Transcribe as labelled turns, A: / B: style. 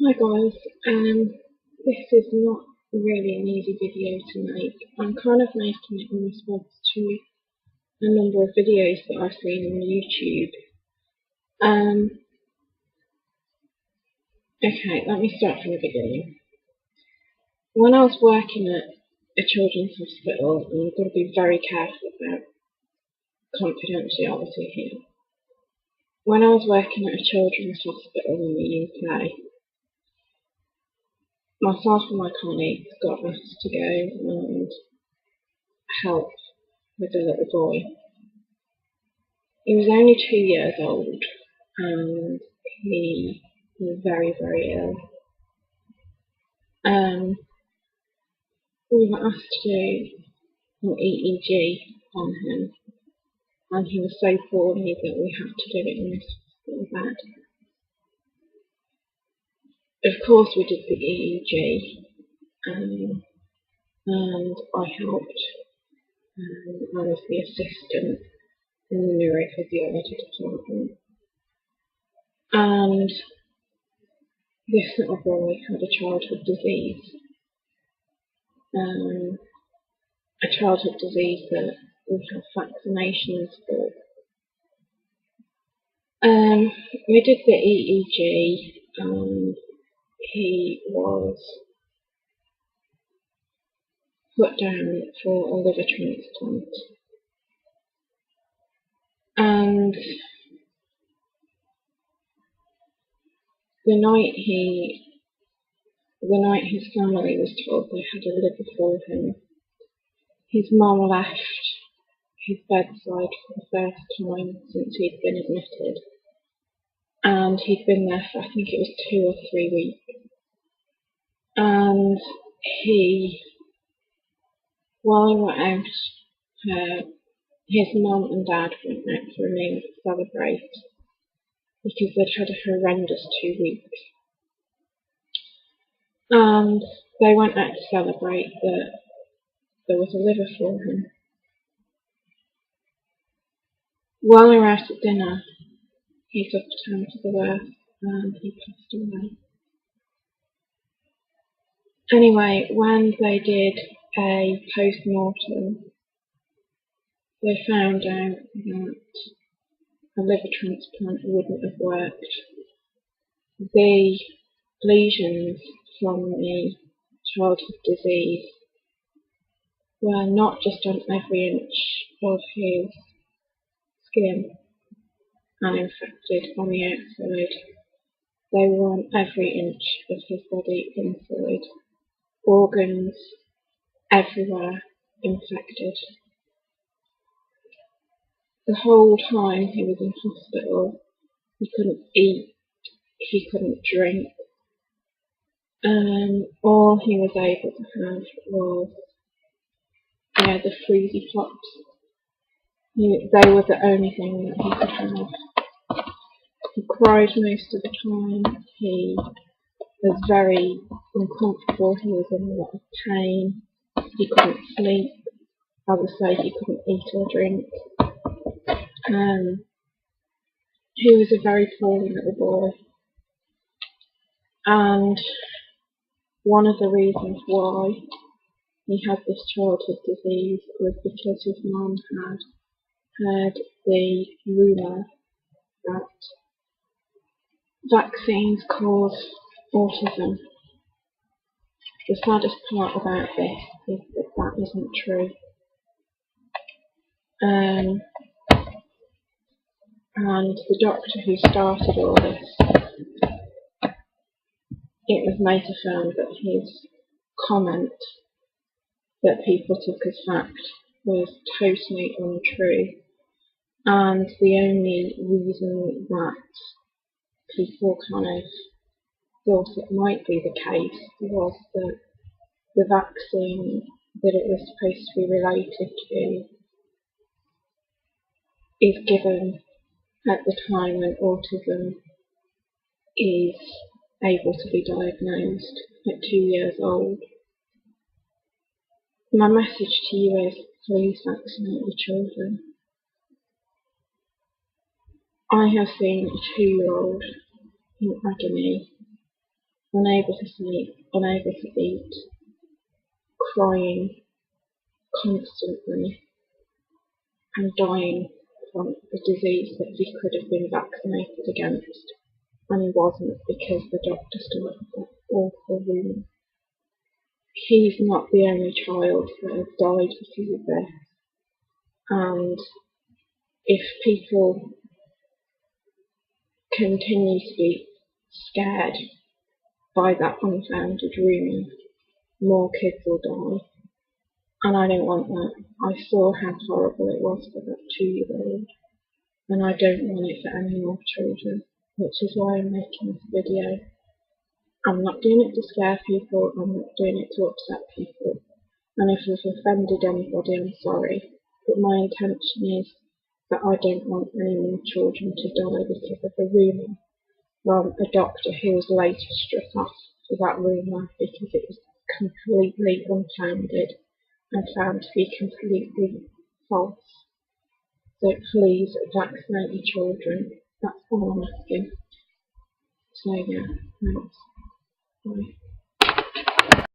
A: Hi guys, this is not really an easy video to make. I'm kind of making it in response to a number of videos that I've seen on YouTube. Okay, let me start from the beginning. When I was working at a children's hospital, and I've got to be very careful about confidentiality here. When I was working at a children's hospital in the UK, myself and my colleagues got asked to go and help with a little boy. He was only 2 years old and he was very, very ill. We were asked to do an EEG on him, and he was so poorly that we had to do it in this hospital bed. Of course we did the EEG, and I helped. I was the assistant in the neurophysiology department. And this little boy had a childhood disease. A childhood disease that we have vaccinations for. We did the EEG and he was put down for a liver transplant. And the night his family was told they had a liver for him, his mum left his bedside for the first time since he'd been admitted. And he'd been there for, I think it was 2 or 3 weeks. And while we were out, his mum and dad went out for a meal to celebrate because they'd had a horrendous 2 weeks. And they went out to celebrate that there was a liver for him. While we were out at dinner, he took a turn for the worse and he passed away. Anyway, when they did a post-mortem, they found out that a liver transplant wouldn't have worked. The lesions from the childhood disease were not just on every inch of his skin and infected on the outside, they were on every inch of his body inside. Organs everywhere infected. The whole time he was in hospital, he couldn't eat, he couldn't drink. All he was able to have was the freezy flops. They were the only thing that he could have. He cried most of the time. He was very uncomfortable. He was in a lot of pain. He couldn't sleep. I would say he couldn't eat or drink. He was a very poorly little boy. And one of the reasons why he had this childhood disease was because his mum had heard the rumour that vaccines cause autism. The saddest part about this is that that isn't true. And the doctor who started all this, it was later found that his comment that people took as fact was totally untrue. And the only reason that people kind of thought it might be the case was that the vaccine that it was supposed to be related to is given at the time when autism is able to be diagnosed at 2 years old. My message to you is, please vaccinate your children. I have seen a 2-year-old in agony unable to sleep, unable to eat, crying constantly, and dying from a disease that he could have been vaccinated against, and he wasn't because the doctor still had that awful rumour. He's not the only child that has died because of this, and if people continue to be scared by that unfounded rumour, more kids will die. And I don't want that. I saw how horrible it was for that 2-year-old, and I don't want it for any more children, which is why I'm making this video. I'm not doing it to scare people, I'm not doing it to upset people, and if I've offended anybody, I'm sorry, but my intention is that I don't want any more children to die because of a rumour from a doctor who was later struck off for that rumour because it was completely unfounded and found to be completely false. So please vaccinate your children. That's all I'm asking. So yeah, thanks. Bye.